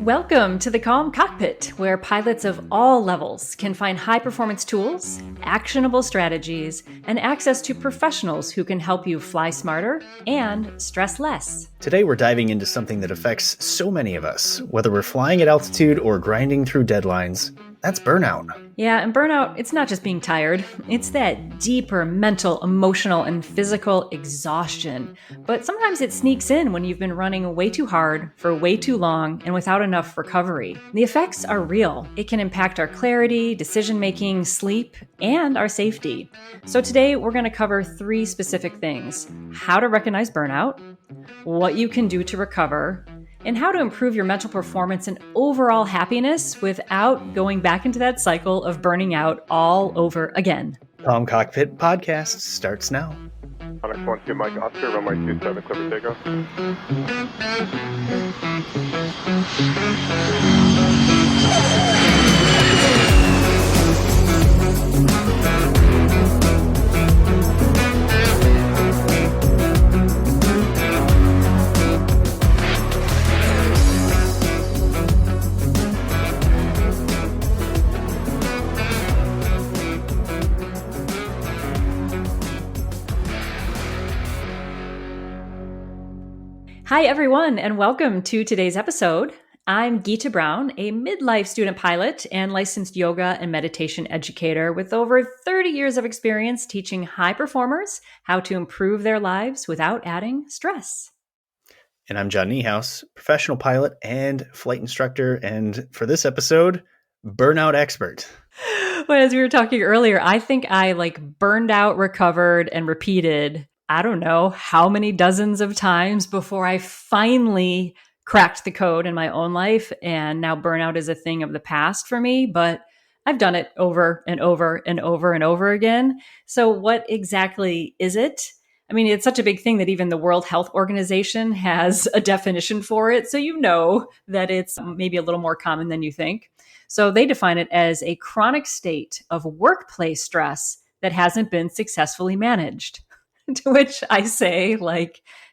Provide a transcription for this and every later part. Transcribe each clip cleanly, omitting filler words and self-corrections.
Welcome to the Calm Cockpit, where pilots of all levels can find high-performance tools, actionable strategies, and access to professionals who can help you fly smarter and stress less. Today we're diving into something that affects so many of us, whether we're flying at altitude or grinding through deadlines. That's burnout. Yeah, and burnout, it's not just being tired. It's that deeper mental, emotional, and physical exhaustion. But sometimes it sneaks in when you've been running way too hard for way too long and without enough recovery. The effects are real. It can impact our clarity, decision-making, sleep, and our safety. So today we're going to cover 3 specific things: how to recognize burnout, what you can do to recover, and how to improve your mental performance and overall happiness without going back into that cycle of burning out all over again. Calm Cockpit Podcast starts now. Onyx 1-2 Mike Oscar, runway 27, clear for takeoff. Hi, everyone, and welcome to today's episode. I'm Geeta Brown, a midlife student pilot and licensed yoga and meditation educator with over 30 years of experience teaching high performers how to improve their lives without adding stress. And I'm John Niehaus, professional pilot and flight instructor, and for this episode, burnout expert. But as we were talking earlier, I think I burned out, recovered, and repeated I don't know how many dozens of times before I finally cracked the code in my own life. And now burnout is a thing of the past for me, but I've done it over and over and over and over again. So what exactly is it? I mean, it's such a big thing that even the World Health Organization has a definition for it. So you know that it's maybe a little more common than you think. So they define it as a chronic state of workplace stress that hasn't been successfully managed. To which I say,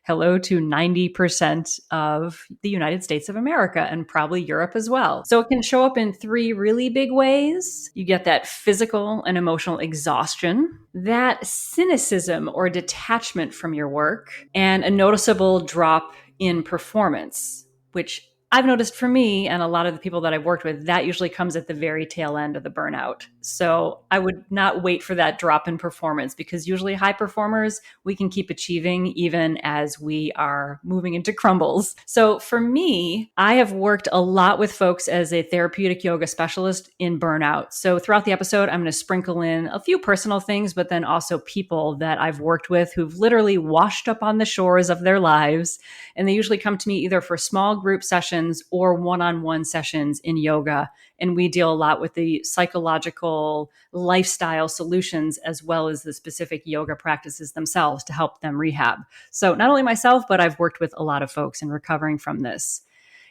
hello to 90% of the United States of America and probably Europe as well. So it can show up in 3 really big ways. You get that physical and emotional exhaustion, that cynicism or detachment from your work, and a noticeable drop in performance, which I've noticed for me and a lot of the people that I've worked with, that usually comes at the very tail end of the burnout. So I would not wait for that drop in performance, because usually high performers, we can keep achieving even as we are moving into crumbles. So for me, I have worked a lot with folks as a therapeutic yoga specialist in burnout. So throughout the episode, I'm going to sprinkle in a few personal things, but then also people that I've worked with who've literally washed up on the shores of their lives. And they usually come to me either for small group sessions or one-on-one sessions in yoga. And we deal a lot with the psychological lifestyle solutions as well as the specific yoga practices themselves to help them rehab. So not only myself, but I've worked with a lot of folks in recovering from this.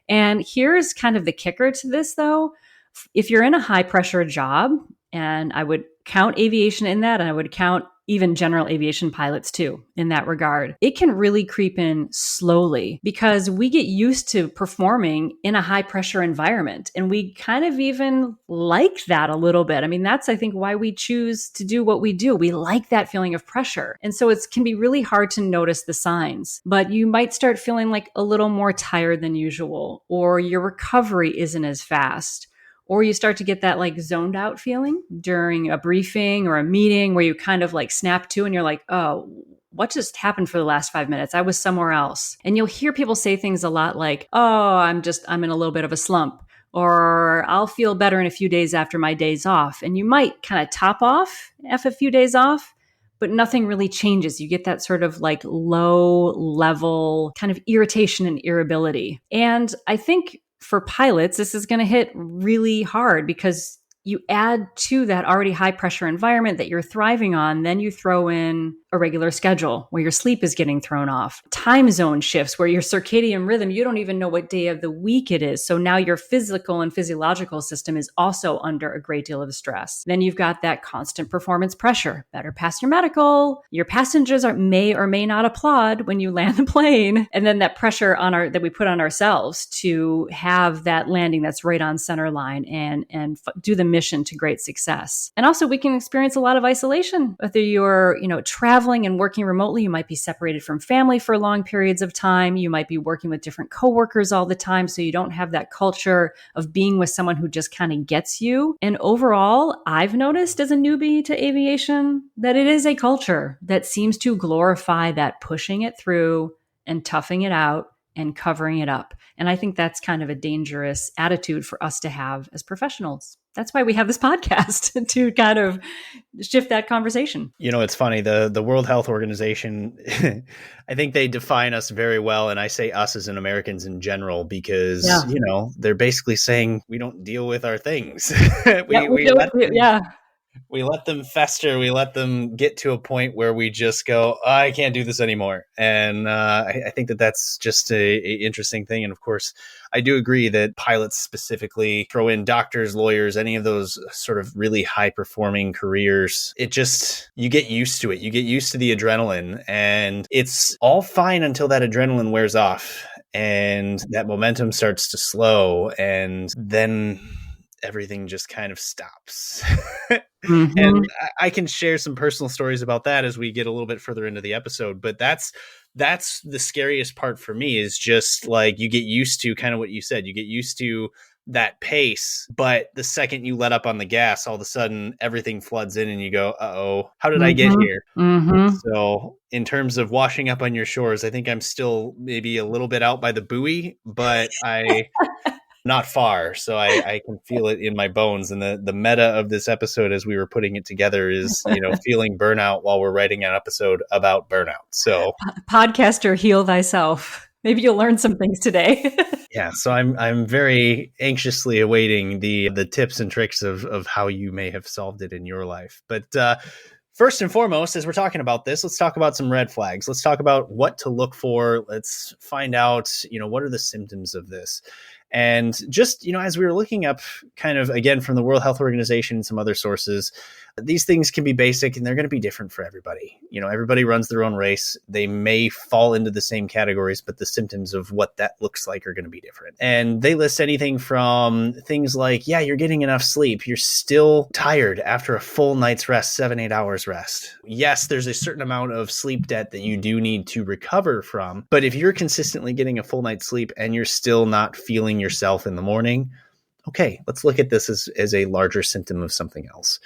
And here's kind of the kicker to this, though. If you're in a high pressure job, and I would count aviation in that, and I would count even general aviation pilots too, in that regard, it can really creep in slowly because we get used to performing in a high pressure environment. And we kind of even like that a little bit. I mean, that's, I think, why we choose to do what we do. We like that feeling of pressure. And so it can be really hard to notice the signs, but you might start feeling like a little more tired than usual, or your recovery isn't as fast. Or you start to get that zoned out feeling during a briefing or a meeting where you kind of snap to and you're like, oh, what just happened for the last 5 minutes? I was somewhere else. And you'll hear people say things a lot like, oh, I'm in a little bit of a slump, or I'll feel better in a few days after my days off. And you might kind of top off after a few days off, but nothing really changes. You get that sort of low level kind of irritation and irritability. And I think for pilots, this is going to hit really hard because you add to that already high pressure environment that you're thriving on, then you throw in a regular schedule where your sleep is getting thrown off, time zone shifts where your circadian rhythm, you don't even know what day of the week it is. So now your physical and physiological system is also under a great deal of stress. Then you've got that constant performance pressure. Better pass your medical. Your passengers may or may not applaud when you land the plane. And then that pressure that we put on ourselves to have that landing that's right on center line and do the mission to great success. And also we can experience a lot of isolation. Whether you're, traveling and working remotely, you might be separated from family for long periods of time. You might be working with different coworkers all the time. So you don't have that culture of being with someone who just kind of gets you. And overall, I've noticed as a newbie to aviation that it is a culture that seems to glorify that pushing it through and toughing it out and covering it up. And I think that's kind of a dangerous attitude for us to have as professionals. That's why we have this podcast to kind of shift that conversation. It's funny. The World Health Organization, I think they define us very well. And I say us as in Americans in general, because, they're basically saying we don't deal with our things. We let them fester. We let them get to a point where we just go, I can't do this anymore. And I think that's just a interesting thing. And of course, I do agree that pilots specifically, throw in doctors, lawyers, any of those sort of really high performing careers, you get used to it. You get used to the adrenaline, and it's all fine until that adrenaline wears off and that momentum starts to slow. And then everything just kind of stops. Mm-hmm. And I can share some personal stories about that as we get a little bit further into the episode. But that's the scariest part for me, is just like you get used to kind of what you said. You get used to that pace, but the second you let up on the gas, all of a sudden everything floods in and you go, uh-oh, how did I get here? Mm-hmm. So in terms of washing up on your shores, I think I'm still maybe a little bit out by the buoy, but not far. So I can feel it in my bones. And the meta of this episode, as we were putting it together, is, feeling burnout while we're writing an episode about burnout. So podcaster, heal thyself. Maybe you'll learn some things today. Yeah. So I'm very anxiously awaiting the tips and tricks of how you may have solved it in your life. But first and foremost, as we're talking about this, let's talk about some red flags. Let's talk about what to look for. Let's find out, what are the symptoms of this? And just, as we were looking up kind of, again, from the World Health Organization and some other sources, these things can be basic and they're going to be different for everybody. Everybody runs their own race. They may fall into the same categories, but the symptoms of what that looks like are going to be different. And they list anything from things like, you're getting enough sleep. You're still tired after a full night's rest, 7-8 hours rest. Yes, there's a certain amount of sleep debt that you do need to recover from. But if you're consistently getting a full night's sleep and you're still not feeling yourself in the morning, okay, let's look at this as a larger symptom of something else.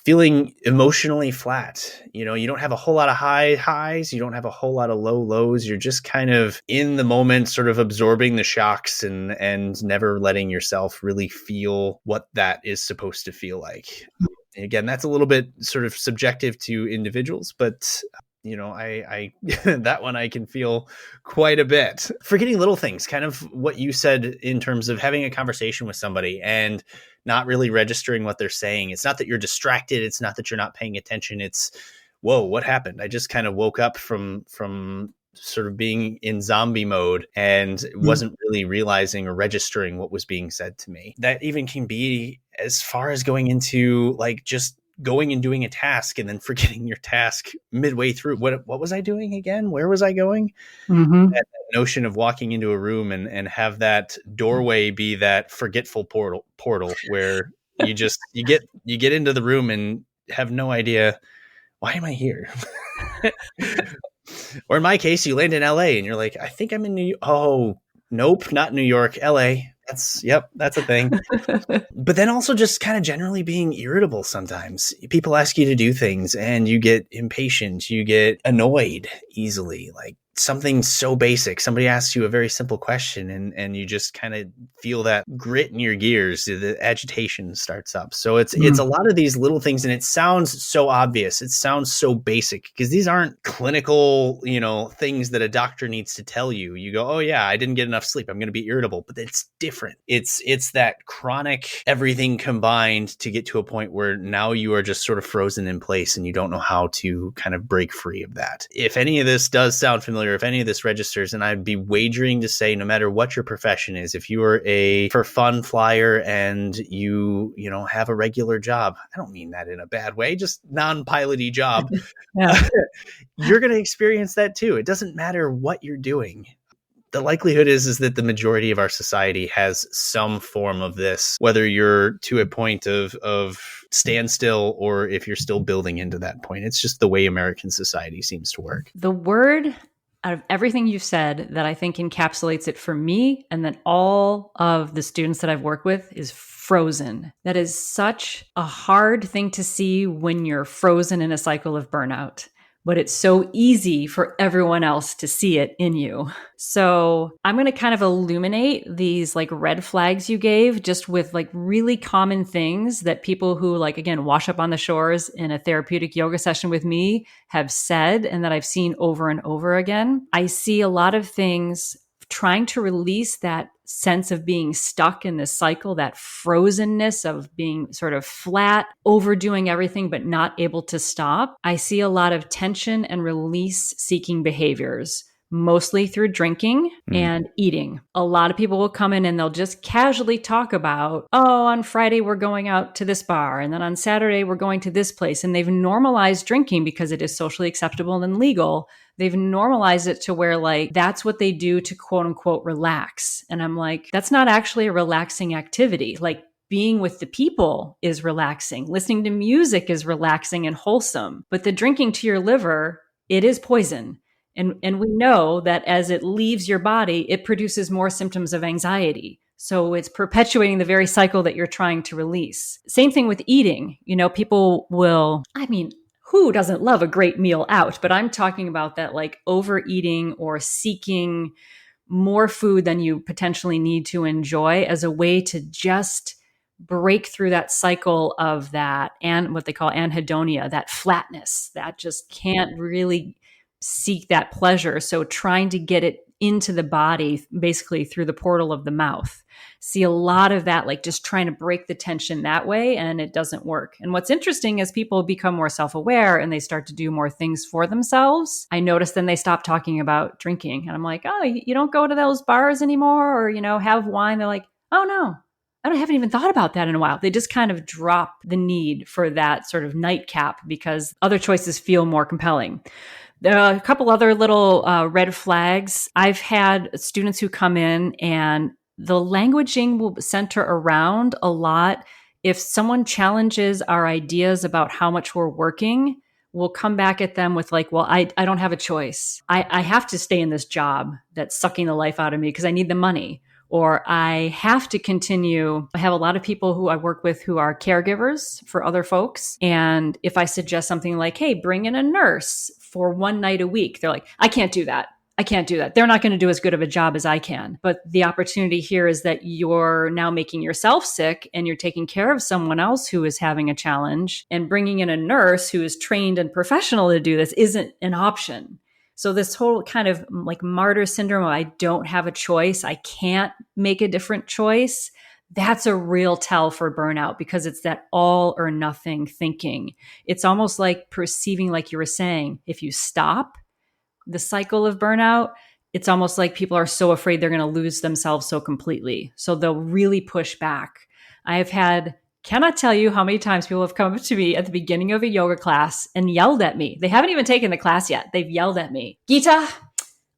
Feeling emotionally flat. You don't have a whole lot of highs. You don't have a whole lot of lows. You're just kind of in the moment, sort of absorbing the shocks and never letting yourself really feel what that is supposed to feel like. Again, that's a little bit sort of subjective to individuals, but I that one I can feel quite a bit. Forgetting little things, kind of what you said in terms of having a conversation with somebody and not really registering what they're saying. It's not that you're distracted. It's not that you're not paying attention. It's, whoa, what happened? I just kind of woke up from sort of being in zombie mode and wasn't really realizing or registering what was being said to me. That even can be as far as going into like just going and doing a task and then forgetting your task midway through. What was I doing again? Where was I going? Mm-hmm. That notion of walking into a room and have that doorway be that forgetful portal where you get into the room and have no idea, why am I here? Or in my case, you land in LA and you're like, I think I'm in New York. Oh, nope, not New York, LA. That's a thing. But then also just kind of generally being irritable sometimes. People ask you to do things and you get impatient, you get annoyed easily. Like something so basic. Somebody asks you a very simple question and you just kind of feel that grit in your gears. The agitation starts up. So it's a lot of these little things, and it sounds so obvious. It sounds so basic because these aren't clinical, things that a doctor needs to tell you. You go, oh yeah, I didn't get enough sleep, I'm going to be irritable, but it's different. It's that chronic everything combined to get to a point where now you are just sort of frozen in place and you don't know how to kind of break free of that. If any of this does sound familiar, if any of this registers, and I'd be wagering to say no matter what your profession is, if you are a for fun flyer and you have a regular job, I don't mean that in a bad way, just non-piloty job, you're going to experience that too. It doesn't matter what you're doing. The likelihood is that the majority of our society has some form of this, whether you're to a point of standstill or if you're still building into that point. It's just the way American society seems to work. The word out of everything you've said that I think encapsulates it for me and then all of the students that I've worked with is frozen. That is such a hard thing to see when you're frozen in a cycle of burnout. But it's so easy for everyone else to see it in you. So I'm going to kind of illuminate these like red flags you gave just with like really common things that people who like, again, wash up on the shores in a therapeutic yoga session with me have said and that I've seen over and over again. I see a lot of things trying to release that sense of being stuck in this cycle, that frozenness of being sort of flat, overdoing everything, but not able to stop. I see a lot of tension and release seeking behaviors, mostly through drinking and eating. A lot of people will come in and they'll just casually talk about, oh, on Friday, we're going out to this bar. And then on Saturday, we're going to this place. And they've normalized drinking because it is socially acceptable and legal. They've normalized it to where like, that's what they do to quote unquote relax. And I'm like, that's not actually a relaxing activity. Like being with the people is relaxing. Listening to music is relaxing and wholesome. But the drinking to your liver, it is poison. And we know that as it leaves your body, it produces more symptoms of anxiety. So it's perpetuating the very cycle that you're trying to release. Same thing with eating. People will, who doesn't love a great meal out? But I'm talking about that like overeating or seeking more food than you potentially need to enjoy as a way to just break through that cycle of that and what they call anhedonia, that flatness that just can't really seek that pleasure. So trying to get it into the body, basically through the portal of the mouth. See a lot of that, like just trying to break the tension that way, and it doesn't work. And what's interesting is people become more self-aware and they start to do more things for themselves. I notice then they stop talking about drinking. And I'm like, oh, you don't go to those bars anymore or, have wine. They're like, oh no, I haven't even thought about that in a while. They just kind of drop the need for that sort of nightcap because other choices feel more compelling. There are a couple other little red flags. I've had students who come in and the languaging will center around a lot. If someone challenges our ideas about how much we're working, we'll come back at them with like, well, I don't have a choice. I have to stay in this job that's sucking the life out of me because I need the money. Or I have to continue. I have a lot of people who I work with who are caregivers for other folks. And if I suggest something like, hey, bring in a nurse for one night a week, they're like, I can't do that. I can't do that. They're not going to do as good of a job as I can. But the opportunity here is that you're now making yourself sick and you're taking care of someone else who is having a challenge, and bringing in a nurse who is trained and professional to do this isn't an option. So this whole kind of like martyr syndrome of I don't have a choice, I can't make a different choice, that's a real tell for burnout because it's that all or nothing thinking. It's almost like perceiving, like you were saying, if you stop the cycle of burnout, it's almost like people are so afraid they're going to lose themselves so completely. So they'll really push back. Cannot tell you how many times people have come up to me at the beginning of a yoga class and yelled at me. They haven't even taken the class yet. They've yelled at me. Geeta,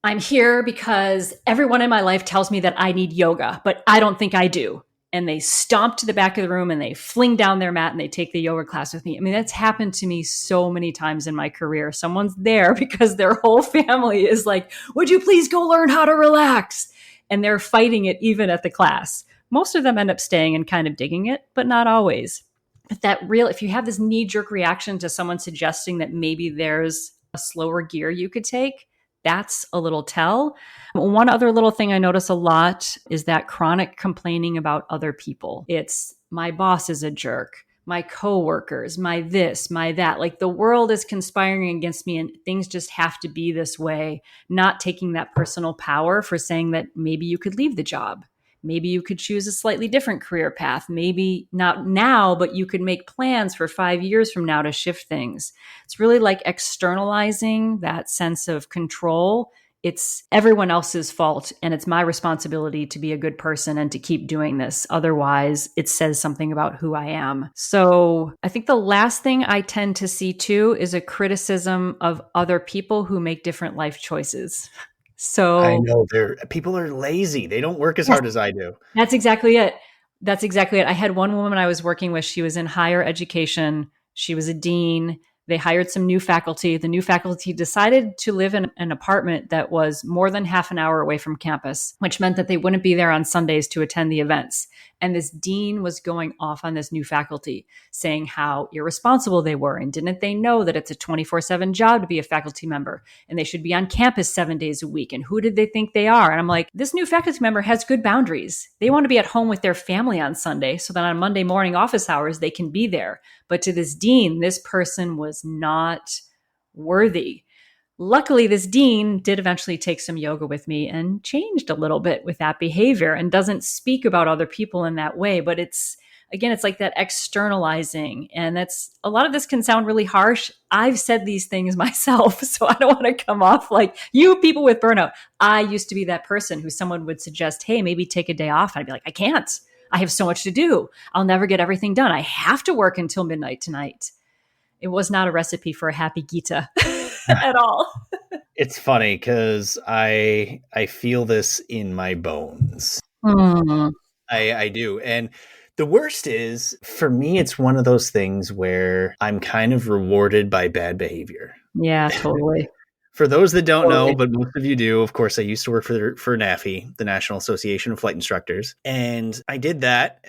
I'm here because everyone in my life tells me that I need yoga, but I don't think I do. And they stomp to the back of the room and they fling down their mat and they take the yoga class with me. I mean, that's happened to me so many times in my career. Someone's there because their whole family is like, would you please go learn how to relax? And they're fighting it even at the class. Most of them end up staying and kind of digging it, but not always. But if you have this knee-jerk reaction to someone suggesting that maybe there's a slower gear you could take, that's a little tell. One other little thing I notice a lot is that chronic complaining about other people. It's my boss is a jerk, my coworkers, my this, my that. Like the world is conspiring against me and things just have to be this way, not taking that personal power for saying that maybe you could leave the job. Maybe you could choose a slightly different career path. Maybe not now, but you could make plans for 5 years from now to shift things. It's really like externalizing that sense of control. It's everyone else's fault, and it's my responsibility to be a good person and to keep doing this. Otherwise, it says something about who I am. So I think the last thing I tend to see too is a criticism of other people who make different life choices. So I know people are lazy. They don't work as hard as I do. That's exactly it. That's exactly it. I had one woman I was working with. She was in higher education. She was a dean. They hired some new faculty. The new faculty decided to live in an apartment that was more than half an hour away from campus, which meant that they wouldn't be there on Sundays to attend the events. And this dean was going off on this new faculty, saying how irresponsible they were. And didn't they know that it's a 24/7 job to be a faculty member and they should be on campus 7 days a week? And who did they think they are? And I'm like, this new faculty member has good boundaries. They want to be at home with their family on Sunday so that on Monday morning office hours, they can be there. But to this dean, this person was not worthy. Luckily, this dean did eventually take some yoga with me and changed a little bit with that behavior and doesn't speak about other people in that way. But it's like that externalizing. And that's a lot of this can sound really harsh. I've said these things myself, so I don't want to come off like you people with burnout. I used to be that person who someone would suggest, hey, maybe take a day off. I'd be like, I can't. I have so much to do. I'll never get everything done. I have to work until midnight tonight. It was not a recipe for a happy Gita at all. It's funny because I feel this in my bones. I do. And the worst is, for me, it's one of those things where I'm kind of rewarded by bad behavior. Yeah, totally. For those that don't know, but most of you do, of course, I used to work for NAFI, the National Association of Flight Instructors. And I did that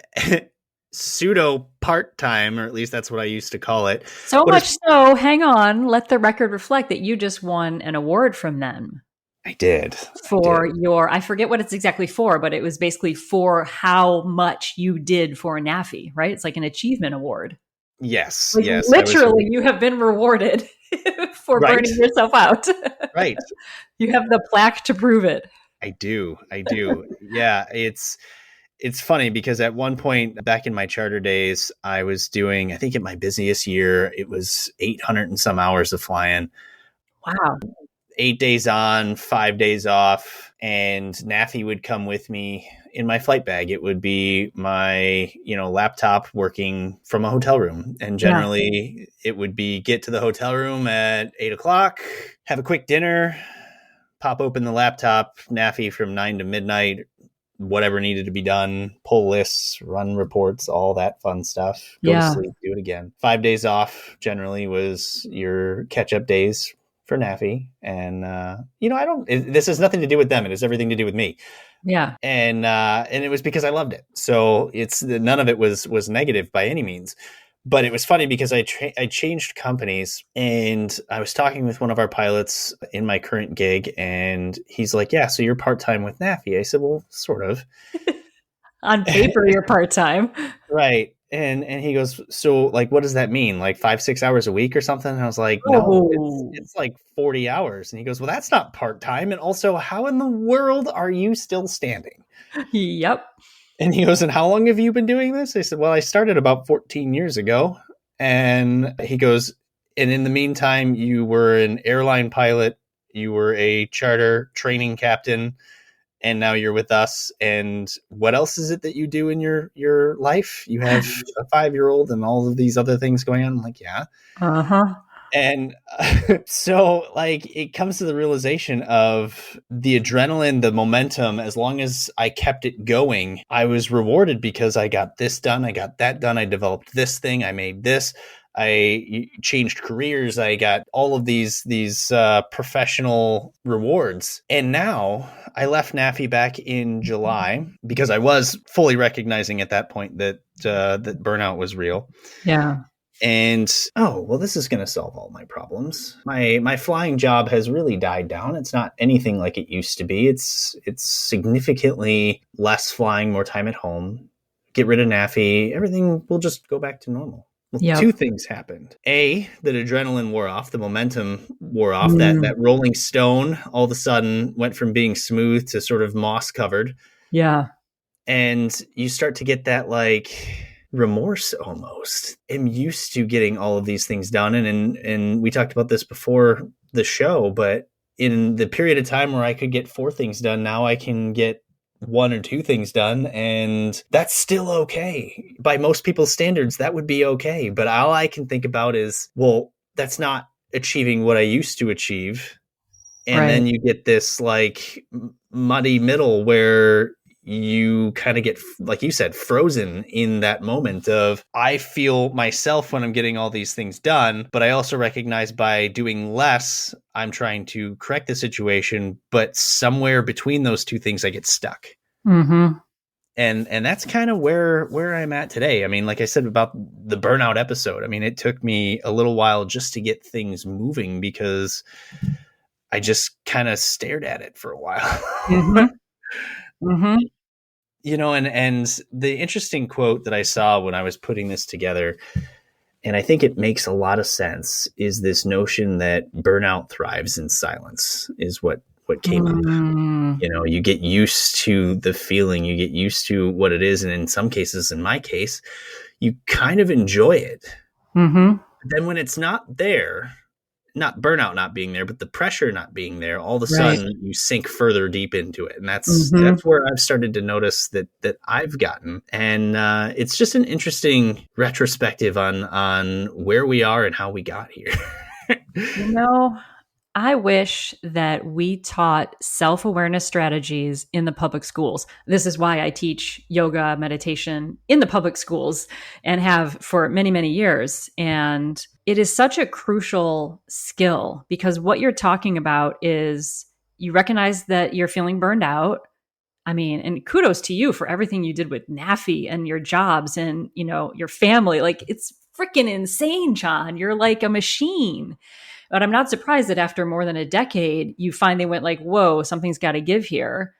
pseudo part-time, or at least that's what I used to call it. So much so, hang on, let the record reflect that you just won an award from them. I did. I forget what it's exactly for, but it was basically for how much you did for NAFI, right? It's like an achievement award. Yes. Like yes. Literally, you have been rewarded for burning yourself out. Right. You have the plaque to prove it. I do. Yeah. It's funny because at one point back in my charter days, I was doing, I think at my busiest year, it was 800 and some hours of flying. Wow. 8 days on, 5 days off. And NAFI would come with me in my flight bag. It would be my, laptop working from a hotel room. And generally it would be get to the hotel room at 8:00, have a quick dinner, pop open the laptop, NAFI from 9 to midnight, whatever needed to be done, pull lists, run reports, all that fun stuff. Go to sleep, do it again. 5 days off generally was your catch-up days for NAFI. And, this has nothing to do with them. It has everything to do with me. Yeah. And it was because I loved it. So none of it was negative by any means. But it was funny because I changed companies, and I was talking with one of our pilots in my current gig, and he's like, yeah, so you're part-time with NAFI. I said, well, sort of. On paper, you're part-time. Right. And he goes, so like, what does that mean? Like 5-6 hours a week or something? And I was like, no, it's like 40 hours. And he goes, well, that's not part-time. And also, how in the world are you still standing? Yep. And he goes, and how long have you been doing this? I said, well, I started about 14 years ago. And he goes, and in the meantime, you were an airline pilot, you were a charter training captain, and now you're with us. And what else is it that you do in your life? You have a 5-year-old and all of these other things going on. I'm like, yeah. Uh-huh. And so like it comes to the realization of the adrenaline, the momentum. As long as I kept it going, I was rewarded because I got this done. I got that done. I developed this thing. I made this. I changed careers. I got all of these professional rewards. And now I left NAFI back in July because I was fully recognizing at that point that burnout was real. Yeah. And oh, well, this is going to solve all my problems. My flying job has really died down. It's not anything like it used to be. It's significantly less flying, more time at home. Get rid of NAFI. Everything will just go back to normal. Well, Yep. two things happened. A, that adrenaline wore off, the momentum wore off. That rolling stone all of a sudden went from being smooth to sort of moss covered. Yeah. And you start to get that like remorse almost. I'm used to getting all of these things done. And we talked about this before the show, but in the period of time where I could get 4 things done, now I can get 1 or 2 things done, and that's still okay. By most people's standards, that would be okay. But all I can think about is, well, that's not achieving what I used to achieve. And then you get this like muddy middle where you kind of get, like you said, frozen in that moment of, I feel myself when I'm getting all these things done, but I also recognize by doing less, I'm trying to correct the situation, but somewhere between those two things, I get stuck. Mm-hmm. And that's kind of where I'm at today. I mean, like I said about the burnout episode, I mean, it took me a little while just to get things moving because I just kind of stared at it for a while. Mm-hmm. Mm-hmm. You know, and the interesting quote that I saw when I was putting this together, and I think it makes a lot of sense, is this notion that burnout thrives in silence is what came up. You know, you get used to the feeling, you get used to what it is. And in some cases, in my case, you kind of enjoy it. Mm-hmm. But then when it's not there, not burnout not being there, but the pressure not being there, all of a sudden you sink further deep into it. And that's where I've started to notice that I've gotten. And it's just an interesting retrospective on where we are and how we got here. You know, I wish that we taught self-awareness strategies in the public schools. This is why I teach yoga, meditation in the public schools and have for many, many years. And it is such a crucial skill because what you're talking about is you recognize that you're feeling burned out. I mean, and kudos to you for everything you did with NAFI and your jobs and, you know, your family. Like, it's freaking insane, John. You're like a machine. But I'm not surprised that after more than a decade, you finally went like, whoa, something's got to give here.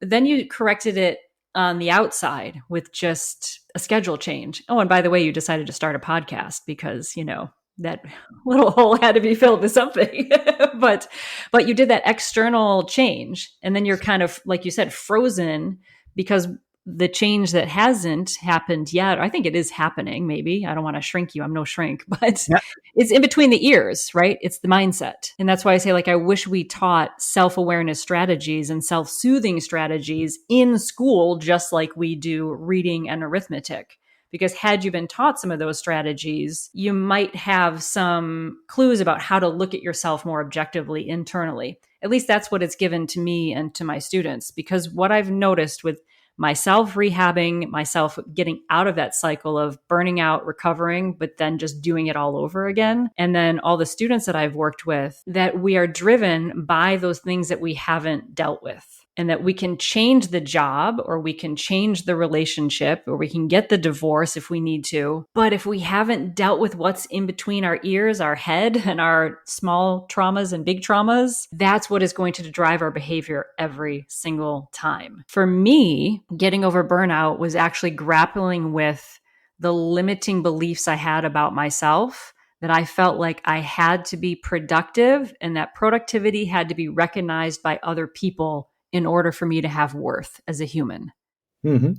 But then you corrected it on the outside with just a schedule change. Oh, and by the way, you decided to start a podcast because, you know, that little hole had to be filled with something. but you did that external change. And then you're kind of, like you said, frozen because the change that hasn't happened yet, I think it is happening, maybe. I don't want to shrink you. I'm no shrink, but it's in between the ears, right? It's the mindset. And that's why I say, like, I wish we taught self-awareness strategies and self-soothing strategies in school, just like we do reading and arithmetic. Because had you been taught some of those strategies, you might have some clues about how to look at yourself more objectively internally. At least that's what it's given to me and to my students. Because what I've noticed with myself rehabbing, myself getting out of that cycle of burning out, recovering, but then just doing it all over again. And then all the students that I've worked with, that we are driven by those things that we haven't dealt with. And that we can change the job or we can change the relationship or we can get the divorce if we need to. But if we haven't dealt with what's in between our ears, our head, and our small traumas and big traumas, that's what is going to drive our behavior every single time. For me, getting over burnout was actually grappling with the limiting beliefs I had about myself, that I felt like I had to be productive and that productivity had to be recognized by other people in order for me to have worth as a human. Mm-hmm.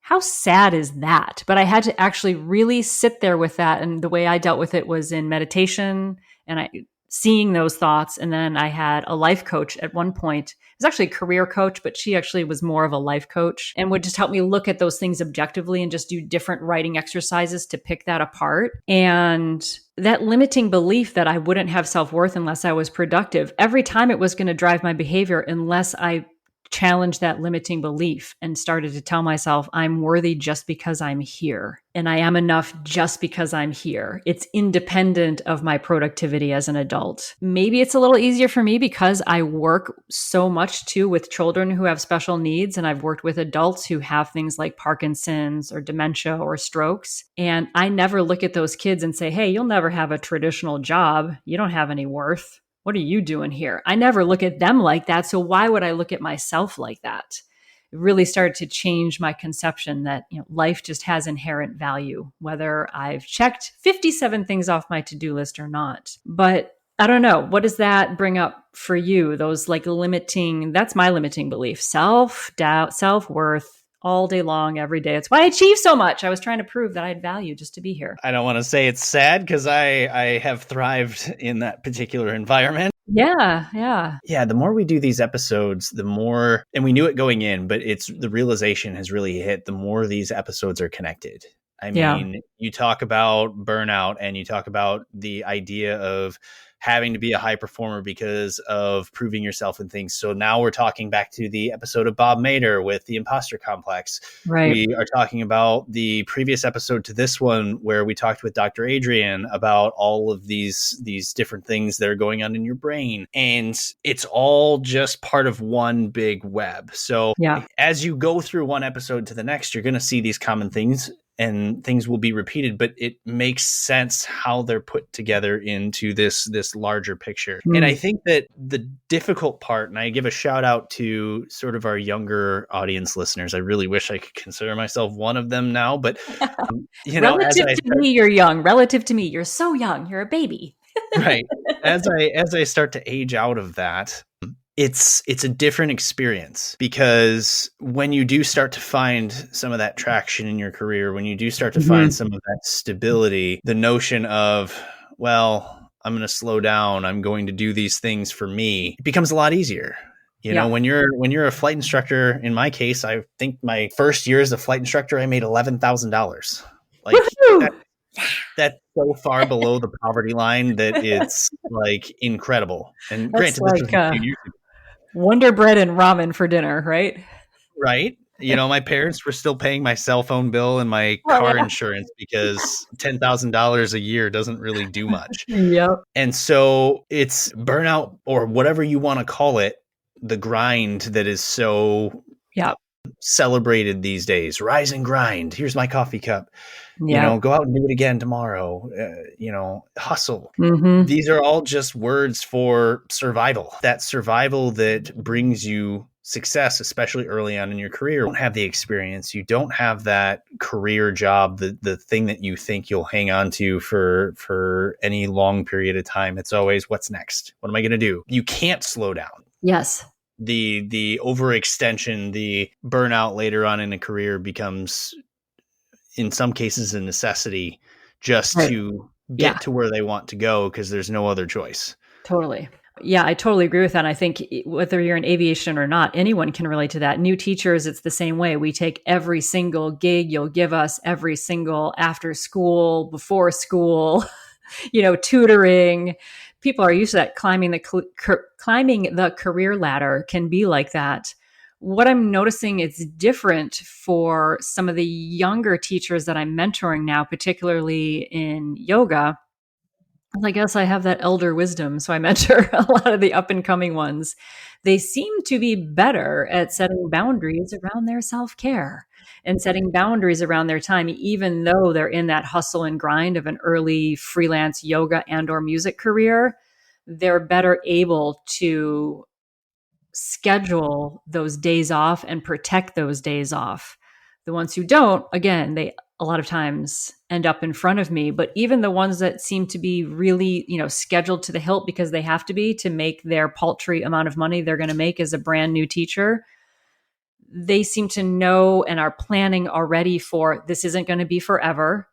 How sad is that? But I had to actually really sit there with that. And the way I dealt with it was in meditation and seeing those thoughts. And then I had a life coach at one point. It was actually a career coach, but she actually was more of a life coach and would just help me look at those things objectively and just do different writing exercises to pick that apart. And that limiting belief that I wouldn't have self-worth unless I was productive, every time it was going to drive my behavior unless I challenged that limiting belief and started to tell myself I'm worthy just because I'm here. And I am enough just because I'm here. It's independent of my productivity as an adult. Maybe it's a little easier for me because I work so much too with children who have special needs. And I've worked with adults who have things like Parkinson's or dementia or strokes. And I never look at those kids and say, hey, you'll never have a traditional job. You don't have any worth. What are you doing here? I never look at them like that. So why would I look at myself like that? It really started to change my conception that, life just has inherent value, whether I've checked 57 things off my to-do list or not. But I don't know. What does that bring up for you? Those that's my limiting belief, self-doubt, self-worth, all day long, every day. It's why I achieve so much. I was trying to prove that I had value just to be here. I don't want to say it's sad because I have thrived in that particular environment. Yeah. Yeah, the more we do these episodes, the more, and we knew it going in, but it's the realization has really hit, the more these episodes are connected. I mean, you talk about burnout and you talk about the idea of having to be a high performer because of proving yourself in things. So now we're talking back to the episode of Bob Mader with the imposter complex. Right. We are talking about the previous episode to this one where we talked with Dr. Adrian about all of these different things that are going on in your brain. And it's all just part of one big web. So as you go through one episode to the next, you're going to see these common things and things will be repeated, but it makes sense how they're put together into this larger picture. And I think that the difficult part, and I give a shout out to sort of our younger audience listeners. I really wish I could consider myself one of them now, but relative to me, you're young. Relative to me, you're so young. You're a baby. Right. As I start to age out of that, it's a different experience, because when you do start to find some of that traction in your career, when you do start to find some of that stability, the notion of, well, I'm going to slow down, I'm going to do these things for me, it becomes a lot easier. You know, when you're a flight instructor, in my case, I think my first year as a flight instructor, I made $11,000. Like that's so far below the poverty line that it's like incredible. And that's granted, like, this was a few years ago. Wonder bread and ramen for dinner, right? Right. My parents were still paying my cell phone bill and my car insurance, because $10,000 a year doesn't really do much. Yep. And so it's burnout, or whatever you want to call it, the grind that is so celebrated these days. Rise and grind. Here's my coffee cup. Go out and do it again tomorrow. Hustle. These are all just words for survival. That survival that brings you success, especially early on in your career. You don't have the experience. You don't have that career job, the thing that you think you'll hang on to for any long period of time. It's always, what's next? What am I going to do? You can't slow down. Yes. The overextension, the burnout later on in a career becomes, in some cases, a necessity just to get to where they want to go, because there's no other choice. Totally. Yeah, I totally agree with that. I think whether you're in aviation or not, anyone can relate to that. New teachers, it's the same way. We take every single gig you'll give us, every single after school, before school, tutoring. People are used to that. Climbing the career ladder can be like that. What I'm noticing is different for some of the younger teachers that I'm mentoring now, particularly in yoga. I guess I have that elder wisdom, so I mentor a lot of the up and coming ones. They seem to be better at setting boundaries around their self-care and setting boundaries around their time, even though they're in that hustle and grind of an early freelance yoga and or music career. They're better able to schedule those days off and protect those days off. The ones who don't, again, they a lot of times end up in front of me. But even the ones that seem to be really, scheduled to the hilt because they have to be to make their paltry amount of money they're going to make as a brand new teacher, they seem to know and are planning already for, this isn't going to be forever.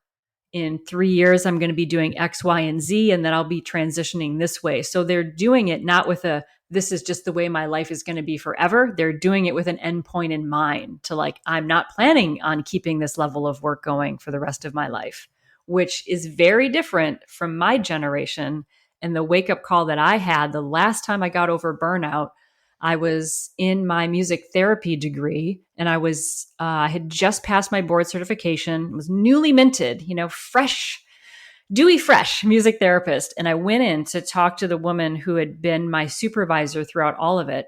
In 3 years, I'm going to be doing X, Y, and Z, and then I'll be transitioning this way. So they're doing it not with this is just the way my life is going to be forever. They're doing it with an endpoint in mind to I'm not planning on keeping this level of work going for the rest of my life, which is very different from my generation. And the wake up call that I had the last time I got over burnout, I was in my music therapy degree, and I had just passed my board certification, was newly minted, fresh, dewy fresh music therapist. And I went in to talk to the woman who had been my supervisor throughout all of it.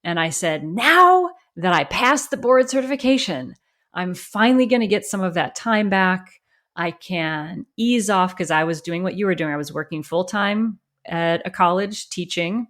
And I said, now that I passed the board certification, I'm finally going to get some of that time back. I can ease off because I was doing what you were doing. I was working full time at a college teaching.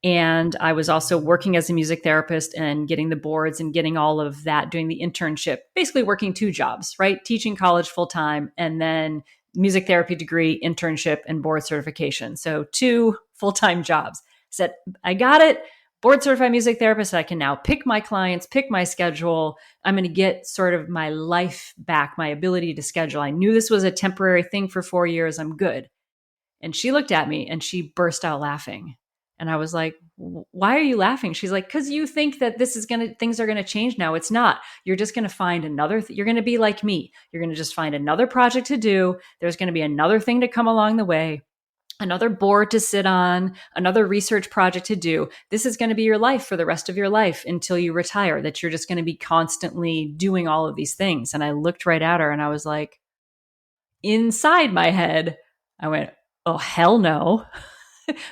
And I was also working as a music therapist and getting the boards and getting all of that, doing the internship, basically working two jobs, right? Teaching college full time and then music therapy degree, internship, and board certification. So two full-time jobs. Said, I got it. Board certified music therapist. I can now pick my clients, pick my schedule. I'm going to get sort of my life back, my ability to schedule. I knew this was a temporary thing for 4 years. I'm good. And she looked at me and she burst out laughing. And I was like, why are you laughing? She's like, because you think that things are going to change now. It's not. You're just going to find you're going to be like me. You're going to just find another project to do. There's going to be another thing to come along the way, another board to sit on, another research project to do. This is going to be your life for the rest of your life until you retire, that you're just going to be constantly doing all of these things. And I looked right at her and I was like, inside my head, I went, oh, hell no.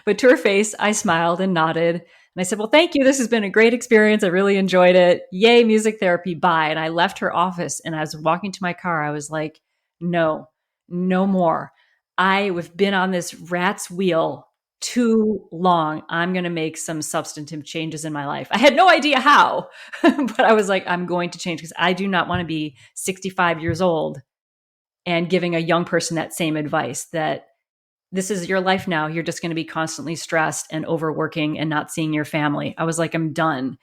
But to her face, I smiled and nodded. And I said, well, thank you. This has been a great experience. I really enjoyed it. Yay, music therapy. Bye. And I left her office. And as I was walking to my car, I was like, no more. I've been on this rat's wheel too long. I'm going to make some substantive changes in my life. I had no idea how, but I was like, I'm going to change because I do not want to be 65 years old and giving a young person that same advice that this is your life now. You're just going to be constantly stressed and overworking and not seeing your family. I was like, I'm done.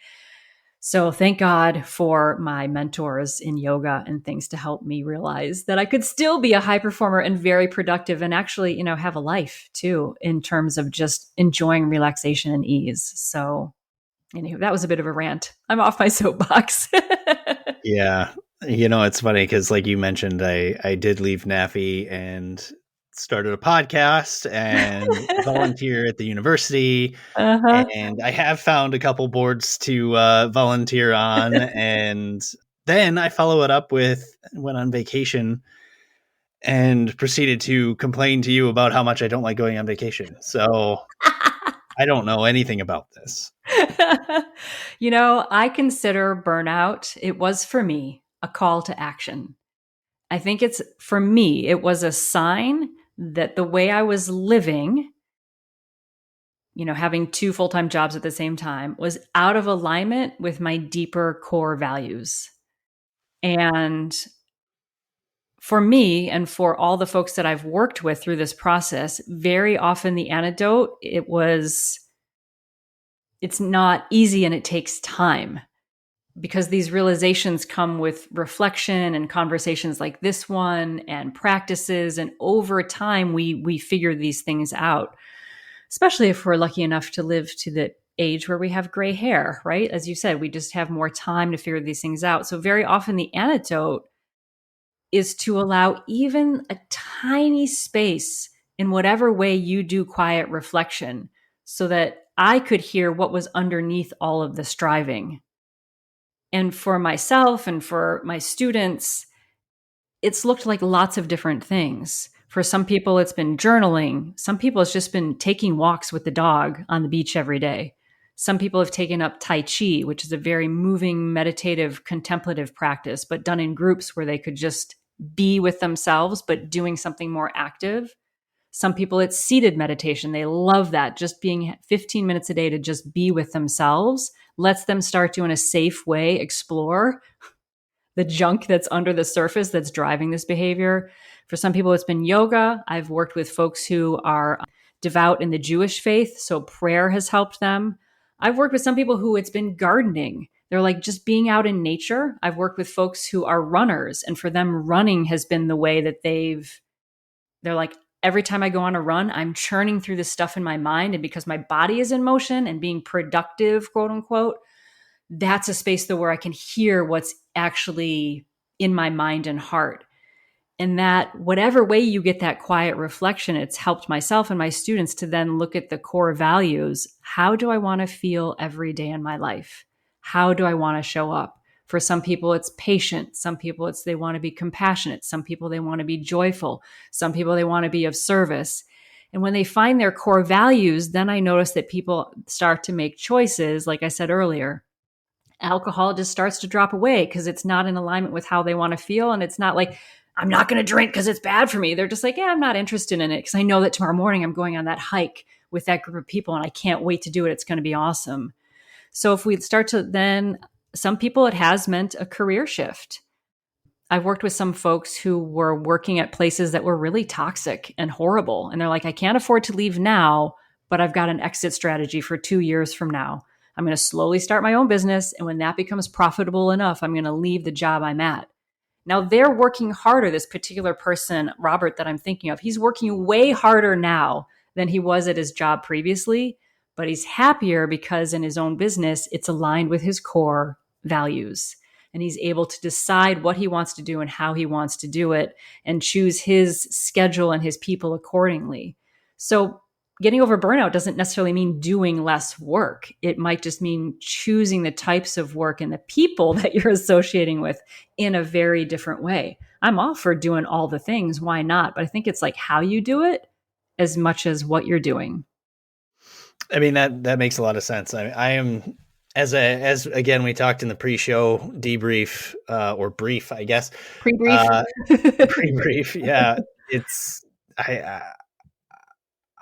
So thank God for my mentors in yoga and things to help me realize that I could still be a high performer and very productive and actually, have a life too, in terms of just enjoying relaxation and ease. So anyway, that was a bit of a rant. I'm off my soapbox. Yeah. It's funny because like you mentioned, I did leave NAFI and started a podcast and volunteer at the university. Uh-huh. And I have found a couple boards to volunteer on. And then I follow it up with went on vacation and proceeded to complain to you about how much I don't like going on vacation. So I don't know anything about this. I consider burnout, it was for me a call to action. I think for me, it was a sign that the way I was living, having two full-time jobs at the same time, was out of alignment with my deeper core values. And for me and for all the folks that I've worked with through this process, very often the antidote, it's not easy and it takes time. Because these realizations come with reflection and conversations like this one and practices. And over time, we figure these things out, especially if we're lucky enough to live to the age where we have gray hair, right? As you said, we just have more time to figure these things out. So very often the antidote is to allow even a tiny space in whatever way you do quiet reflection so that I could hear what was underneath all of the striving. And for myself and for my students, it's looked like lots of different things. For some people, it's been journaling. Some people, it's just been taking walks with the dog on the beach every day. Some people have taken up Tai Chi, which is a very moving, meditative, contemplative practice, but done in groups where they could just be with themselves, but doing something more active. Some people, it's seated meditation. They love that. Just being 15 minutes a day to just be with themselves lets them start to, in a safe way, explore the junk that's under the surface that's driving this behavior. For some people, it's been yoga. I've worked with folks who are devout in the Jewish faith, so prayer has helped them. I've worked with some people who it's been gardening. They're like just being out in nature. I've worked with folks who are runners, and for them, running has been the way that they're like, every time I go on a run, I'm churning through this stuff in my mind. And because my body is in motion and being productive, quote unquote, that's a space though where I can hear what's actually in my mind and heart. And that whatever way you get that quiet reflection, it's helped myself and my students to then look at the core values. How do I want to feel every day in my life? How do I want to show up? For some people, it's patient. Some people, it's they want to be compassionate. Some people, they want to be joyful. Some people, they want to be of service. And when they find their core values, then I notice that people start to make choices, like I said earlier. Alcohol just starts to drop away because it's not in alignment with how they want to feel. And it's not like, I'm not going to drink because it's bad for me. They're just like, yeah, I'm not interested in it because I know that tomorrow morning I'm going on that hike with that group of people and I can't wait to do it. It's going to be awesome. So if we start to then, some people, it has meant a career shift. I've worked with some folks who were working at places that were really toxic and horrible. And they're like, I can't afford to leave now, but I've got an exit strategy for 2 years from now. I'm going to slowly start my own business. And when that becomes profitable enough, I'm going to leave the job I'm at. Now they're working harder. This particular person, Robert, that I'm thinking of, he's working way harder now than he was at his job previously, but he's happier because in his own business, it's aligned with his core values. And he's able to decide what he wants to do and how he wants to do it and choose his schedule and his people accordingly. So getting over burnout doesn't necessarily mean doing less work. It might just mean choosing the types of work and the people that you're associating with in a very different way. I'm all for doing all the things. Why not? But I think it's like how you do it as much as what you're doing. I mean, that makes a lot of sense. I am, as again, we talked in the pre-show debrief, or brief, I guess. Pre-brief. Pre-brief. Yeah.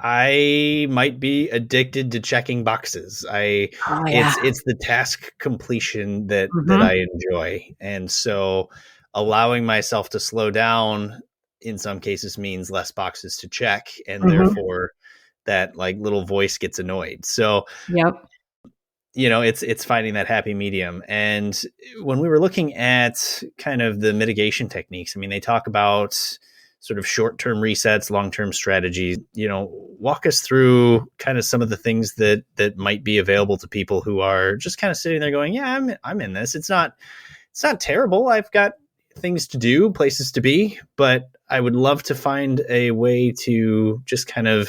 I might be addicted to checking boxes. It's the task completion that I enjoy. And so allowing myself to slow down in some cases means less boxes to check. And therefore that like little voice gets annoyed. So, it's finding that happy medium. And when we were looking at kind of the mitigation techniques, I mean, they talk about sort of short-term resets, long-term strategies. Walk us through kind of some of the things that might be available to people who are just kind of sitting there going, yeah, I'm in this. It's not terrible. I've got things to do, places to be, but I would love to find a way to just kind of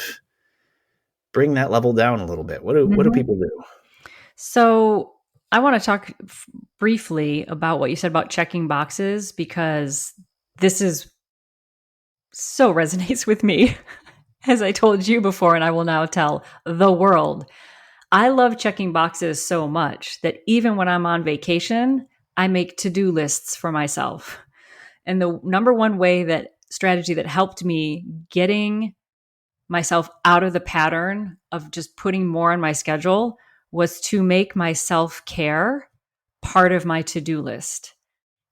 bring that level down a little bit. What do people do? So I want to talk briefly about what you said about checking boxes, because this is so resonates with me, as I told you before, and I will now tell the world. I love checking boxes so much that even when I'm on vacation, I make to-do lists for myself. And the number one strategy that helped me getting myself out of the pattern of just putting more on my schedule was to make my self-care part of my to-do list.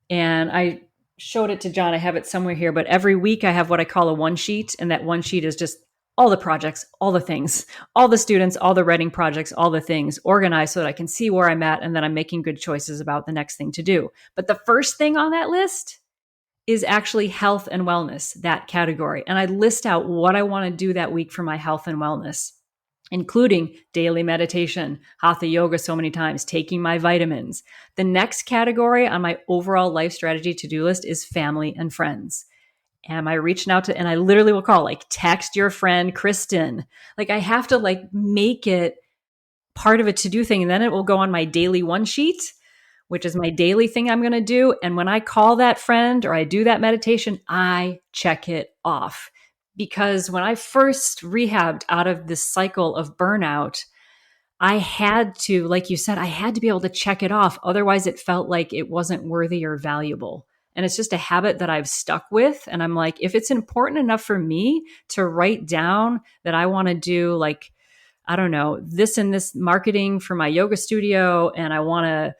And I showed it to John. I have it somewhere here, but every week I have what I call a one sheet. And that one sheet is just all the projects, all the things, all the students, all the writing projects, all the things organized so that I can see where I'm at and then I'm making good choices about the next thing to do. But the first thing on that list is actually health and wellness, that category. And I list out what I want to do that week for my health and wellness, including daily meditation, hatha yoga so many times, taking my vitamins. The next category on my overall life strategy to-do list is family and friends. Am I reaching out to, and I literally will call, like, text your friend, Kristen. Like, I have to like make it part of a to-do thing. And then it will go on my daily one sheet, which is my daily thing I'm going to do. And when I call that friend or I do that meditation, I check it off. Because when I first rehabbed out of this cycle of burnout, I had to, like you said, I had to be able to check it off. Otherwise, it felt like it wasn't worthy or valuable. And it's just a habit that I've stuck with. And I'm like, if it's important enough for me to write down that I want to do, like, I don't know, this and this marketing for my yoga studio, and I want to,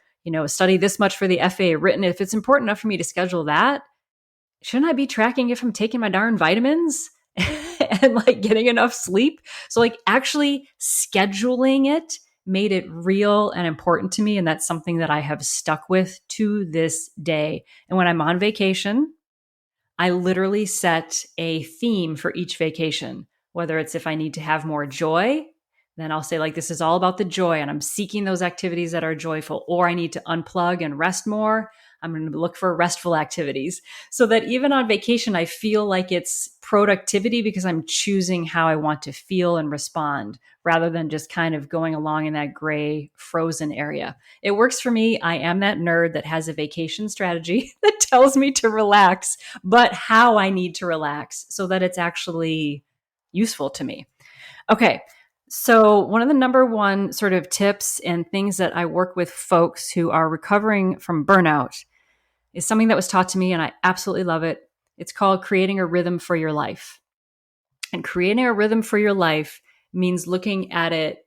study this much for the FA written, if it's important enough for me to schedule that, shouldn't I be tracking if I'm taking my darn vitamins and like getting enough sleep? So like actually scheduling it made it real and important to me. And that's something that I have stuck with to this day. And when I'm on vacation, I literally set a theme for each vacation, whether it's if I need to have more joy, then I'll say like, this is all about the joy and I'm seeking those activities that are joyful, or I need to unplug and rest more. I'm going to look for restful activities, so that even on vacation, I feel like it's productivity because I'm choosing how I want to feel and respond rather than just kind of going along in that gray frozen area. It works for me. I am that nerd that has a vacation strategy that tells me to relax, but how I need to relax so that it's actually useful to me. Okay. So, one of the number one sort of tips and things that I work with folks who are recovering from burnout is something that was taught to me, and I absolutely love it. It's called creating a rhythm for your life. And creating a rhythm for your life means looking at it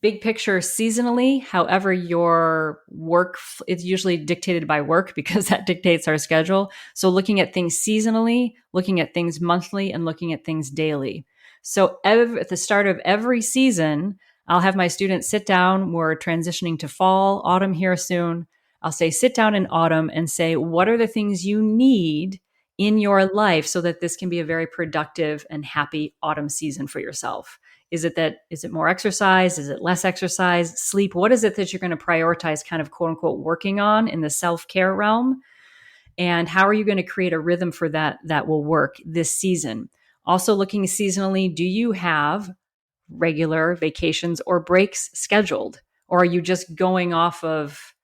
big picture seasonally. However, your work is usually dictated by work because that dictates our schedule. So looking at things seasonally, looking at things monthly, and looking at things daily. So at the start of every season, I'll have my students sit down. We're transitioning to fall, autumn here soon. I'll say, sit down in autumn and say, what are the things you need in your life so that this can be a very productive and happy autumn season for yourself? Is it more exercise? Is it less exercise? Sleep? What is it that you're going to prioritize kind of quote unquote working on in the self-care realm? And how are you going to create a rhythm for that will work this season? Also looking seasonally, do you have regular vacations or breaks scheduled? Or are you just going off of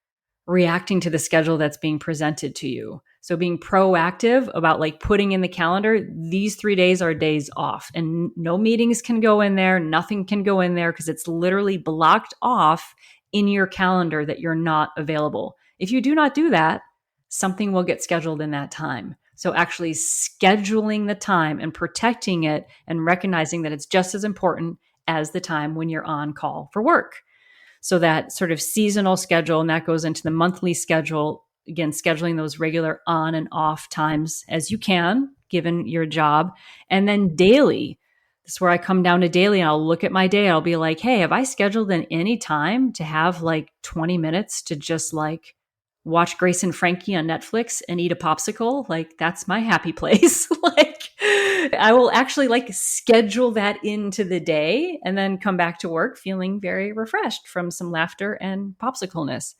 reacting to the schedule that's being presented to you? So being proactive about like putting in the calendar, these 3 days are days off and no meetings can go in there. Nothing can go in there because it's literally blocked off in your calendar that you're not available. If you do not do that, something will get scheduled in that time. So actually scheduling the time and protecting it and recognizing that it's just as important as the time when you're on call for work. So that sort of seasonal schedule, and that goes into the monthly schedule, again, scheduling those regular on and off times as you can, given your job. And then daily, this is where I come down to daily and I'll look at my day. I'll be like, hey, have I scheduled in any time to have like 20 minutes to just like watch Grace and Frankie on Netflix and eat a popsicle? Like, that's my happy place. Like, I will actually like schedule that into the day and then come back to work feeling very refreshed from some laughter and popsicleness.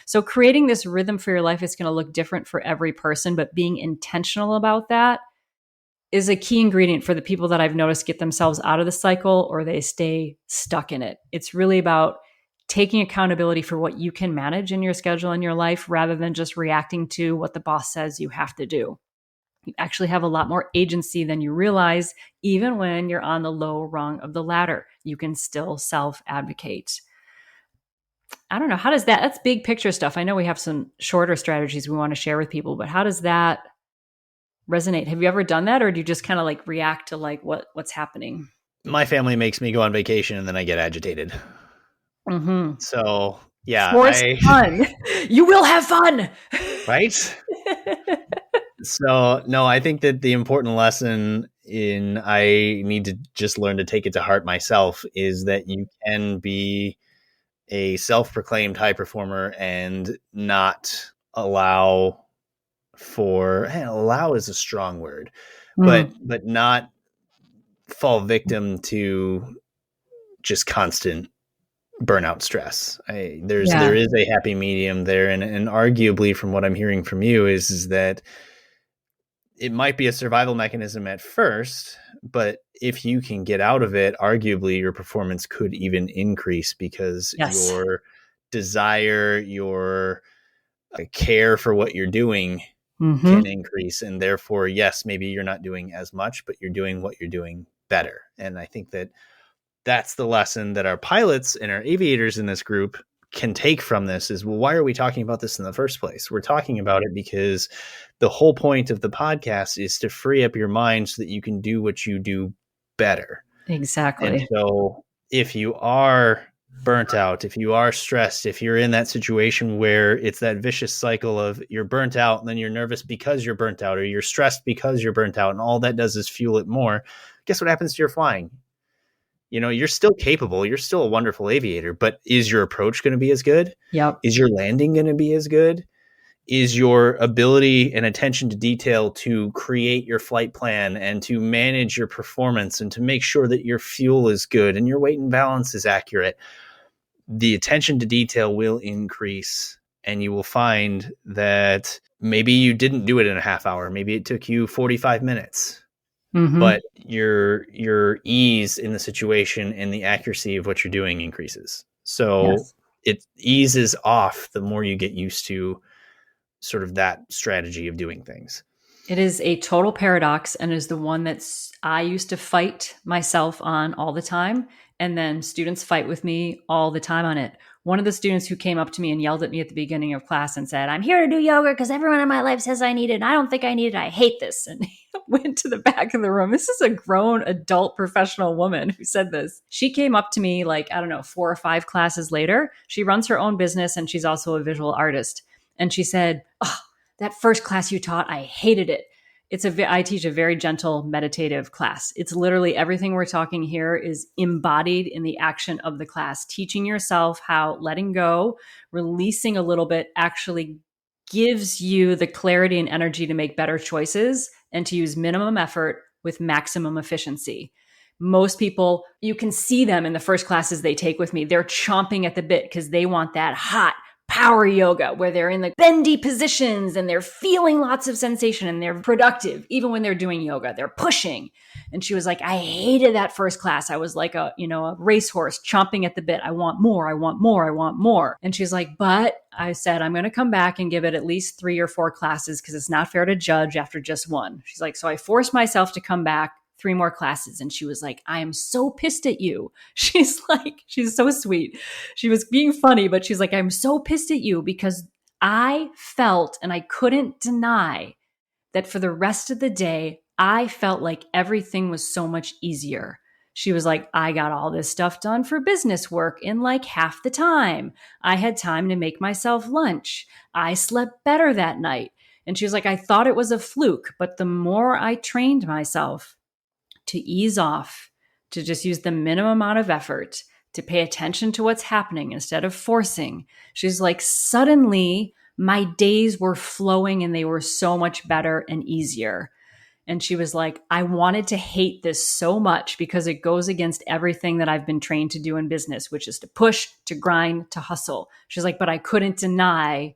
So creating this rhythm for your life is going to look different for every person, but being intentional about that is a key ingredient for the people that I've noticed get themselves out of the cycle or they stay stuck in it. It's really about taking accountability for what you can manage in your schedule and your life rather than just reacting to what the boss says you have to do. You actually have a lot more agency than you realize, even when you're on the low rung of the ladder. You can still self-advocate. I don't know. How does that's big picture stuff. I know we have some shorter strategies we want to share with people, but how does that resonate? Have you ever done that? Or do you just kind of like react to like what's happening? My family makes me go on vacation and then I get agitated. Mm-hmm. So yeah, Force fun. You will have fun. Right? So no, I think that the important lesson I need to just learn to take it to heart myself is that you can be a self-proclaimed high performer and not allow is a strong word, but not fall victim to just constant burnout stress. There is a happy medium there, and arguably from what I'm hearing from you is that it might be a survival mechanism at first, but if you can get out of it, arguably your performance could even increase because your desire, your care for what you're doing can increase. And therefore, yes, maybe you're not doing as much, but you're doing what you're doing better. And I think that that's the lesson that our pilots and our aviators in this group can take from this is, well, why are we talking about this in the first place? We're talking about it because the whole point of the podcast is to free up your mind so that you can do what you do better. Exactly. And so if you are burnt out, if you are stressed, if you're in that situation where it's that vicious cycle of you're burnt out and then you're nervous because you're burnt out or you're stressed because you're burnt out and all that does is fuel it more, guess what happens to your flying? You know, you're still capable. You're still a wonderful aviator, but is your approach going to be as good? Yep. Is your landing going to be as good? Is your ability and attention to detail to create your flight plan and to manage your performance and to make sure that your fuel is good and your weight and balance is accurate? The attention to detail will increase, and you will find that maybe you didn't do it in a half hour. Maybe it took you 45 minutes. Mm-hmm. But your ease in the situation and the accuracy of what you're doing increases. So Yes. it eases off the more you get used to sort of that strategy of doing things. It is a total paradox and is the one I used to fight myself on all the time. And then students fight with me all the time on it. One of the students who came up to me and yelled at me at the beginning of class and said, "I'm here to do yoga because everyone in my life says I need it. And I don't think I need it. I hate this." And he went to the back of the room. This is a grown adult professional woman who said this. She came up to me like, I don't know, 4 or 5 classes later. She runs her own business and she's also a visual artist. And she said, "Oh, that first class you taught, I hated it. I teach a very gentle meditative class. It's literally everything we're talking here is embodied in the action of the class. Teaching yourself how letting go, releasing a little bit actually gives you the clarity and energy to make better choices and to use minimum effort with maximum efficiency." Most people, you can see them in the first classes they take with me. They're chomping at the bit because they want that hot power yoga where they're in the bendy positions and they're feeling lots of sensation and they're productive. Even when they're doing yoga, they're pushing. And she was like, "I hated that first class. I was like a racehorse chomping at the bit. I want more. I want more. I want more." And she's like, "But," I said, "I'm going to come back and give it at least 3 or 4 classes because it's not fair to judge after just one." She's like, "So I forced myself to come back 3 more classes." And she was like, "I am so pissed at you." She's so sweet. She was being funny, but she's like, "I'm so pissed at you because I felt, and I couldn't deny that for the rest of the day, I felt like everything was so much easier." She was like, "I got all this stuff done for business work in like half the time. I had time to make myself lunch. I slept better that night." And she was like, "I thought it was a fluke, but the more I trained myself to ease off, to just use the minimum amount of effort, to pay attention to what's happening instead of forcing." She's like, "Suddenly my days were flowing and they were so much better and easier." And she was like, "I wanted to hate this so much because it goes against everything that I've been trained to do in business, which is to push, to grind, to hustle." She's like, "But I couldn't deny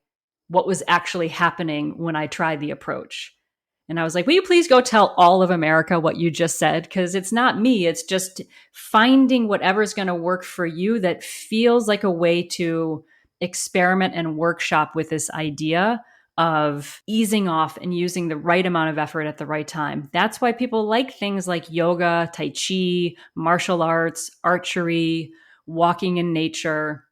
what was actually happening when I tried the approach." And I was like, "Will you please go tell all of America what you just said? Because it's not me. It's just finding whatever's going to work for you that feels like a way to experiment and workshop with this idea of easing off and using the right amount of effort at the right time." That's why people like things like yoga, tai chi, martial arts, archery, walking in nature,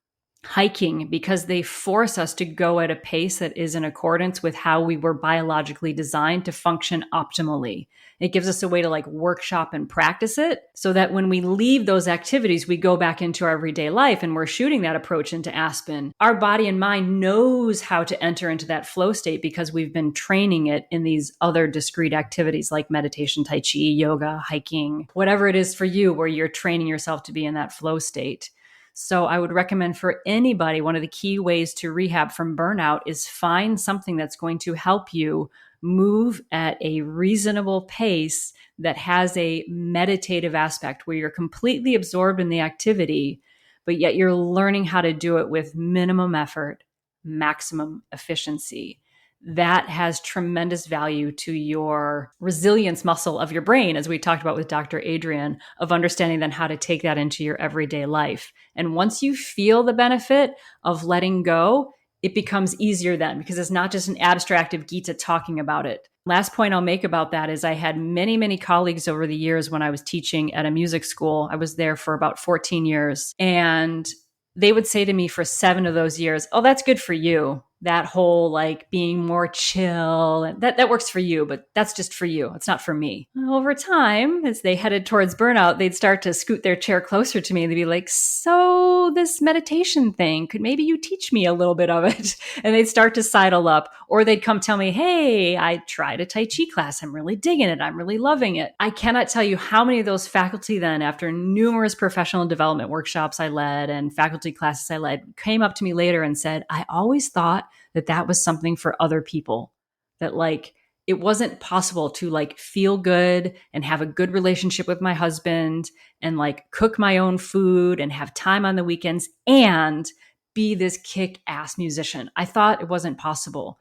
hiking, because they force us to go at a pace that is in accordance with how we were biologically designed to function optimally. It gives us a way to like workshop and practice it so that when we leave those activities, we go back into our everyday life and we're shooting that approach into Aspen. Our body and mind knows how to enter into that flow state because we've been training it in these other discrete activities like meditation, tai chi, yoga, hiking, whatever it is for you, where you're training yourself to be in that flow state. So I would recommend for anybody, one of the key ways to rehab from burnout is find something that's going to help you move at a reasonable pace that has a meditative aspect where you're completely absorbed in the activity, but yet you're learning how to do it with minimum effort, maximum efficiency. That has tremendous value to your resilience muscle of your brain, as we talked about with Dr. Adrian, of understanding then how to take that into your everyday life. And once you feel the benefit of letting go, it becomes easier then because it's not just an abstractive Gita talking about it. Last point I'll make about that is I had many, many colleagues over the years when I was teaching at a music school. I was there for about 14 years. And they would say to me for 7 of those years, "Oh, that's good for you. That whole like being more chill, and that works for you, but that's just for you. It's not for me." Over time, as they headed towards burnout, they'd start to scoot their chair closer to me and they'd be like, "So this meditation thing, could maybe you teach me a little bit of it?" And they'd start to sidle up, or they'd come tell me, "Hey, I tried a Tai Chi class. I'm really digging it. I'm really loving it." I cannot tell you how many of those faculty then, after numerous professional development workshops I led and faculty classes I led, came up to me later and said, "I always thought that was something for other people, that like it wasn't possible to like feel good and have a good relationship with my husband and like cook my own food and have time on the weekends and be this kick-ass musician. I thought it wasn't possible."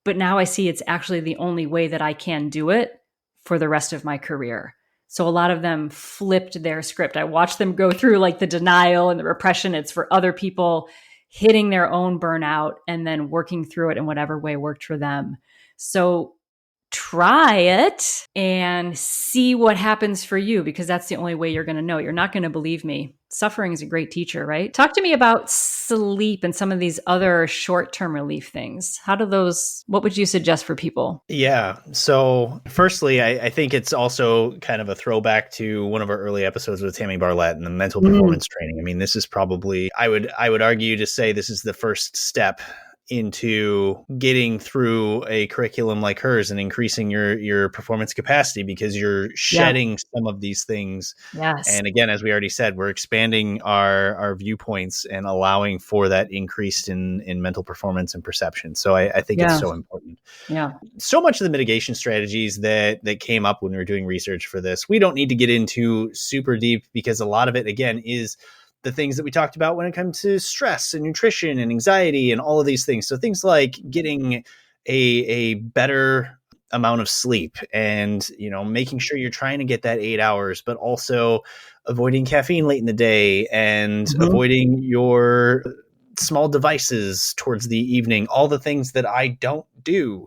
But now I see it's actually the only way that I can do it for the rest of my career. So a lot of them flipped their script. I watched them go through like the denial and the repression. It's for other people hitting their own burnout and then working through it in whatever way worked for them. So try it and see what happens for you, because that's the only way you're going to know. You're not going to believe me. Suffering is a great teacher, right? Talk to me about sleep and some of these other short-term relief things. What would you suggest for people? Yeah. So firstly, I think it's also kind of a throwback to one of our early episodes with Tammy Barlett and the mental performance training. I mean, this is probably, I would argue to say this is the first step into getting through a curriculum like hers and increasing your performance capacity, because you're shedding some of these things. Yes. And again, as we already said, we're expanding our viewpoints and allowing for that increase in mental performance and perception. So I think it's so important. Yeah. So much of the mitigation strategies that came up when we were doing research for this, we don't need to get into super deep, because a lot of it, again, is the things that we talked about when it comes to stress and nutrition and anxiety and all of these things. So things like getting a better amount of sleep and, making sure you're trying to get that 8 hours, but also avoiding caffeine late in the day and avoiding your small devices towards the evening, all the things that I don't do.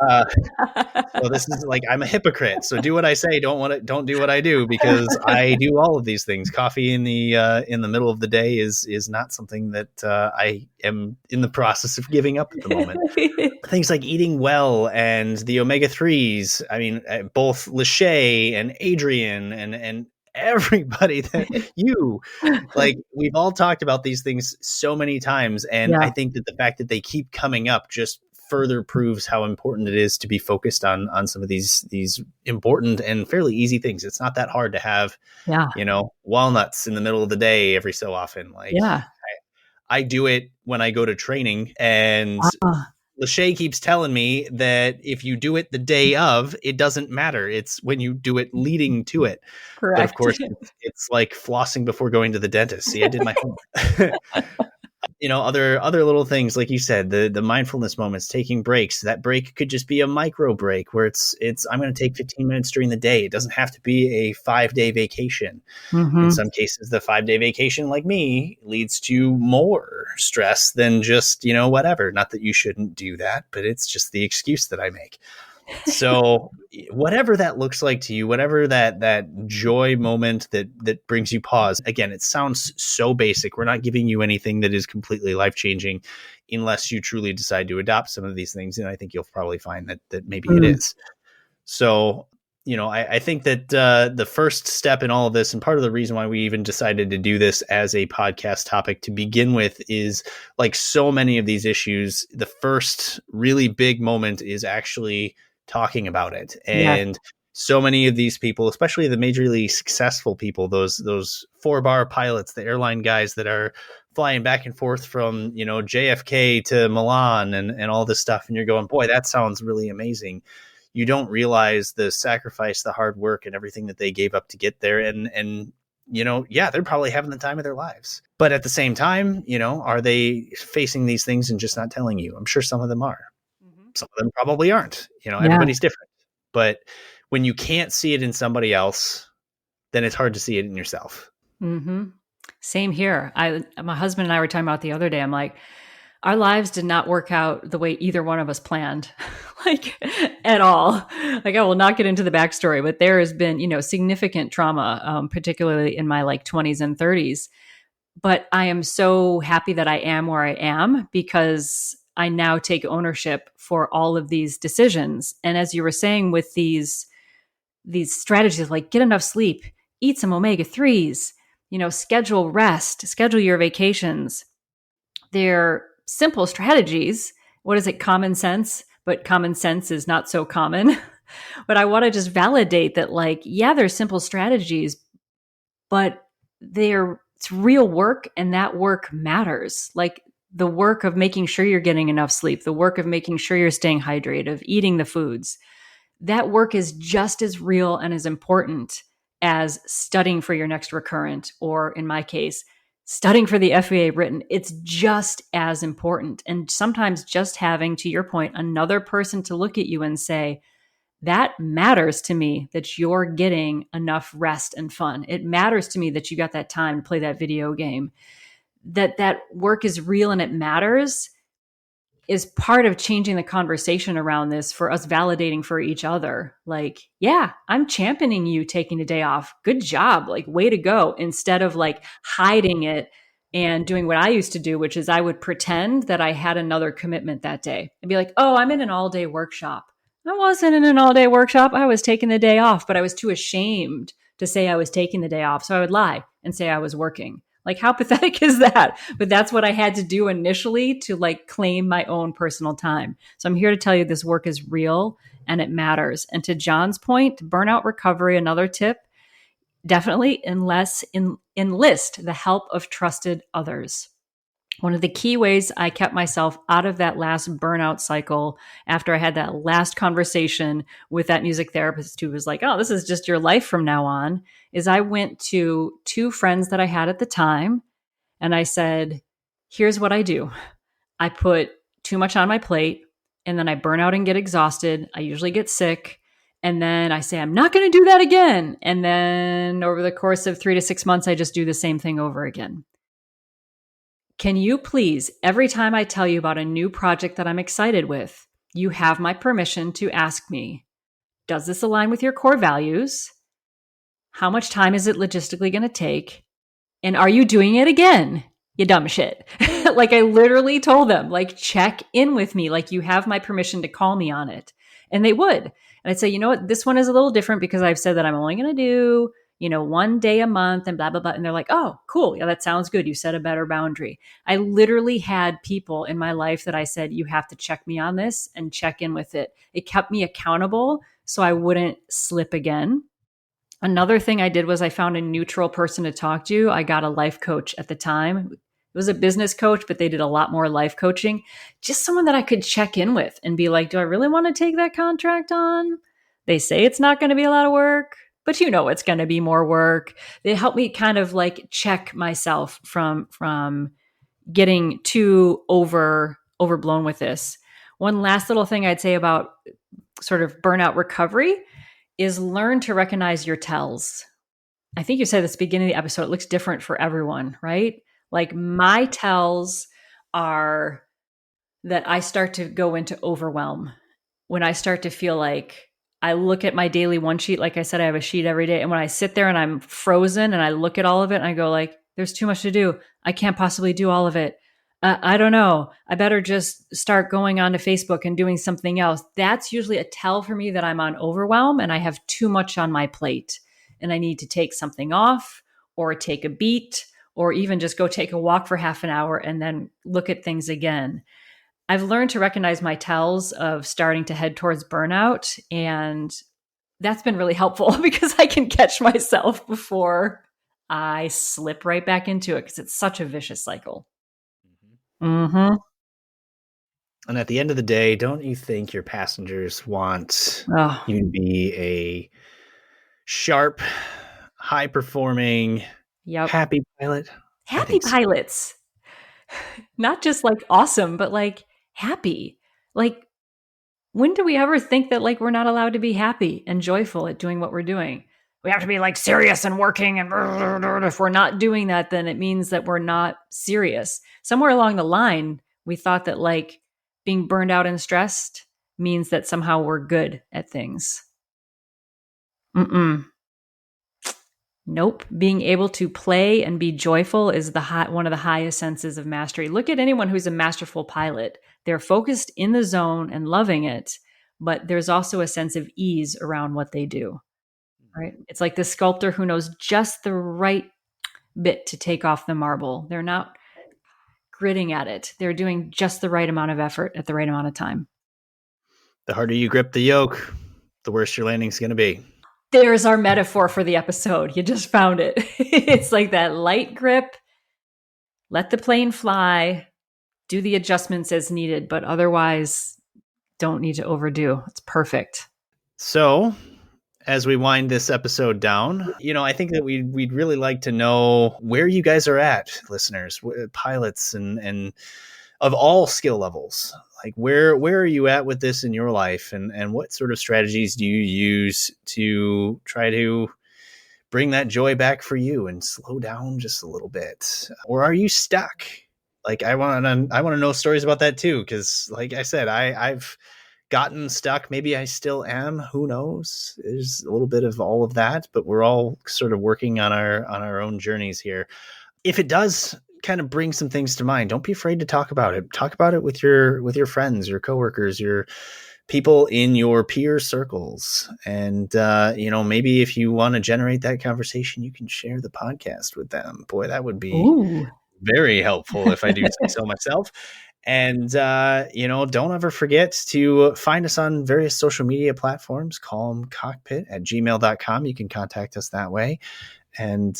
So this is like, I'm a hypocrite. So do what I say, don't do what I do, because I do all of these things. Coffee in the middle of the day is not something that I am in the process of giving up at the moment. Things like eating well and the omega-3s. I mean, both Lachey and Adrian and everybody that we've all talked about these things so many times. And I think that the fact that they keep coming up just further proves how important it is to be focused on some of these important and fairly easy things. It's not that hard to have, walnuts in the middle of the day every so often. I do it when I go to training, and Lachey keeps telling me that if you do it the day of, it doesn't matter. It's when you do it leading to it. Correct. But of course, it's like flossing before going to the dentist. See, I did my homework. Other little things, like you said, the mindfulness moments, taking breaks. That break could just be a micro break where it's I'm going to take 15 minutes during the day. It doesn't have to be a 5-day vacation. In some cases, the 5-day vacation, like me, leads to more stress than just, whatever. Not that you shouldn't do that, but it's just the excuse that I make. So whatever that looks like to you, whatever that joy moment that brings you pause, again, it sounds so basic. We're not giving you anything that is completely life-changing unless you truly decide to adopt some of these things. And I think you'll probably find that maybe it is. So, I think that the first step in all of this, and part of the reason why we even decided to do this as a podcast topic to begin with, is like so many of these issues, the first really big moment is actually talking about it. And so many of these people, especially the majorly successful people, those 4-bar pilots, the airline guys that are flying back and forth from, JFK to Milan and all this stuff. And you're going, boy, that sounds really amazing. You don't realize the sacrifice, the hard work, and everything that they gave up to get there. And they're probably having the time of their lives. But at the same time, are they facing these things and just not telling you? I'm sure some of them are. Some of them probably aren't. Everybody's different. But when you can't see it in somebody else, then it's hard to see it in yourself. Same here. My husband and I were talking about the other day. I'm like, our lives did not work out the way either one of us planned, at all. I will not get into the backstory, but there has been, significant trauma, particularly in my 20s and 30s. But I am so happy that I am where I am, because I now take ownership for all of these decisions. And as you were saying, with these strategies, like get enough sleep, eat some omega-3s, schedule rest, schedule your vacations. They're simple strategies. What is it? Common sense, but common sense is not so common. But I want to just validate that, they're simple strategies, but it's real work, and that work matters. The work of making sure you're getting enough sleep, the work of making sure you're staying hydrated, of eating the foods, that work is just as real and as important as studying for your next recurrent, or in my case, studying for the FAA written, it's just as important. And sometimes just having, to your point, another person to look at you and say, that matters to me that you're getting enough rest and fun. It matters to me that you got that time to play that video game, that work is real and it matters, is part of changing the conversation around this for us validating for each other. Like, yeah, I'm championing you taking a day off. Good job. Like, way to go. Instead of like hiding it and doing what I used to do, which is I would pretend that I had another commitment that day and be like, oh, I'm in an all day workshop. I wasn't in an all day workshop. I was taking the day off, but I was too ashamed to say I was taking the day off. So I would lie and say I was working. Like, how pathetic is that? But that's what I had to do initially to like claim my own personal time. So I'm here to tell you this work is real and it matters. And to John's point, burnout recovery, another tip, definitely enlist the help of trusted others. One of the key ways I kept myself out of that last burnout cycle after I had that last conversation with that music therapist who was like, oh, this is just your life from now on, is I went to two friends that I had at the time and I said, here's what I do. I put too much on my plate and then I burn out and get exhausted. I usually get sick. And then I say, I'm not going to do that again. And then over the course of 3 to 6 months, I just do the same thing over again. Can you please, every time I tell you about a new project that I'm excited with, you have my permission to ask me, does this align with your core values? How much time is it logistically going to take? And are you doing it again? You dumb shit. Like I literally told them, like, check in with me. Like you have my permission to call me on it. And they would. And I'd say, you know what? This one is a little different because I've said that I'm only going to do 1 day a month and blah, blah, blah. And they're like, oh, cool. Yeah, that sounds good. You set a better boundary. I literally had people in my life that I said, you have to check me on this and check in with it. It kept me accountable so I wouldn't slip again. Another thing I did was I found a neutral person to talk to. I got a life coach at the time. It was a business coach, but they did a lot more life coaching. Just someone that I could check in with and be like, do I really want to take that contract on? They say it's not going to be a lot of work, but it's going to be more work. They help me kind of like check myself from getting too overblown with this. One last little thing I'd say about sort of burnout recovery is learn to recognize your tells. I think you said this at the beginning of the episode, it looks different for everyone, right? Like my tells are that I start to go into overwhelm. When I start to feel like I look at my daily one sheet, like I said, I have a sheet every day. And when I sit there and I'm frozen and I look at all of it and I go like, there's too much to do. I can't possibly do all of it. I don't know. I better just start going on to Facebook and doing something else. That's usually a tell for me that I'm on overwhelm and I have too much on my plate and I need to take something off or take a beat or even just go take a walk for half an hour and then look at things again. I've learned to recognize my tells of starting to head towards burnout. And that's been really helpful because I can catch myself before I slip right back into it because it's such a vicious cycle. Mm-hmm. And at the end of the day, don't you think your passengers want you to be a sharp, high-performing, happy pilot? Happy pilots. Not just like awesome, but like happy. Like, when do we ever think that like we're not allowed to be happy and joyful at doing what we're doing? We have to be like serious and working, and if we're not doing that, then it means that we're not serious. Somewhere along the line, we thought that like being burned out and stressed means that somehow we're good at things. Nope. Being able to play and be joyful is one of the highest senses of mastery. Look at anyone who's a masterful pilot. They're focused in the zone and loving it, but there's also a sense of ease around what they do. Right? It's like the sculptor who knows just the right bit to take off the marble. They're not gritting at it. They're doing just the right amount of effort at the right amount of time. The harder you grip the yoke, the worse your landing's going to be. There's our metaphor for the episode. You just found it. It's like that light grip, let the plane fly, do the adjustments as needed, but otherwise don't need to overdo. It's perfect. So as we wind this episode down, I think that we'd really like to know where you guys are at, listeners, pilots, and of all skill levels. Like where are you at with this in your life, and what sort of strategies do you use to try to bring that joy back for you and slow down just a little bit? Or are you stuck? Like I want to know stories about that too, because like I said, I've gotten stuck. Maybe I still am. Who knows? There's a little bit of all of that, but we're all sort of working on our own journeys here. If it does kind of bring some things to mind, don't be afraid to talk about it. Talk about it with your friends, your coworkers, your people in your peer circles. And, maybe if you want to generate that conversation, you can share the podcast with them. Boy, that would be very helpful if I do say so myself. And, don't ever forget to find us on various social media platforms, calmcockpit@gmail.com. You can contact us that way. And,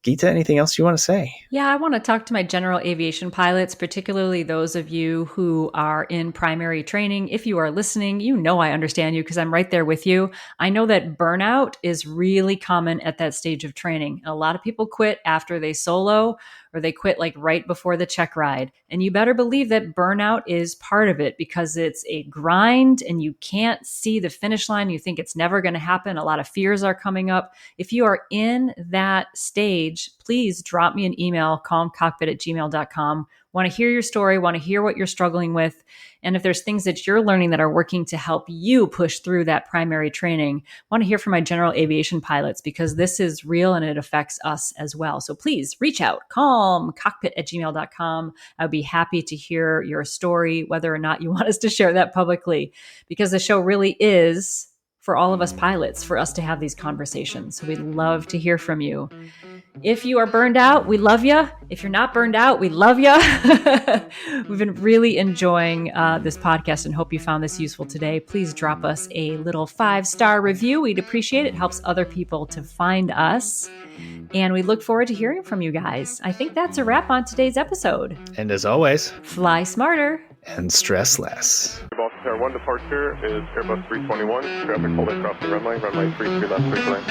Geeta, anything else you want to say? Yeah, I want to talk to my general aviation pilots, particularly those of you who are in primary training. If you are listening, I understand you because I'm right there with you. I know that burnout is really common at that stage of training. A lot of people quit after they solo, or they quit like right before the check ride. And you better believe that burnout is part of it because it's a grind and you can't see the finish line. You think it's never going to happen. A lot of fears are coming up. If you are in that stage, please drop me an email, calmcockpit@gmail.com. Want to hear your story, want to hear what you're struggling with. And if there's things that you're learning that are working to help you push through that primary training, want to hear from my general aviation pilots because this is real and it affects us as well. So please reach out, calmcockpit@gmail.com. I would be happy to hear your story, whether or not you want us to share that publicly, because the show really is for all of us pilots, for us to have these conversations. So we'd love to hear from you. If you are burned out, we love you. If you're not burned out, we love you. We've been really enjoying this podcast and hope you found this useful today. Please drop us a little 5-star review. We'd appreciate it. It helps other people to find us. And we look forward to hearing from you guys. I think that's a wrap on today's episode. And as always, fly smarter and stress less. Airbus Tower 1 departure is Airbus 321. Traffic holding crossing runway 33 left 3 lane.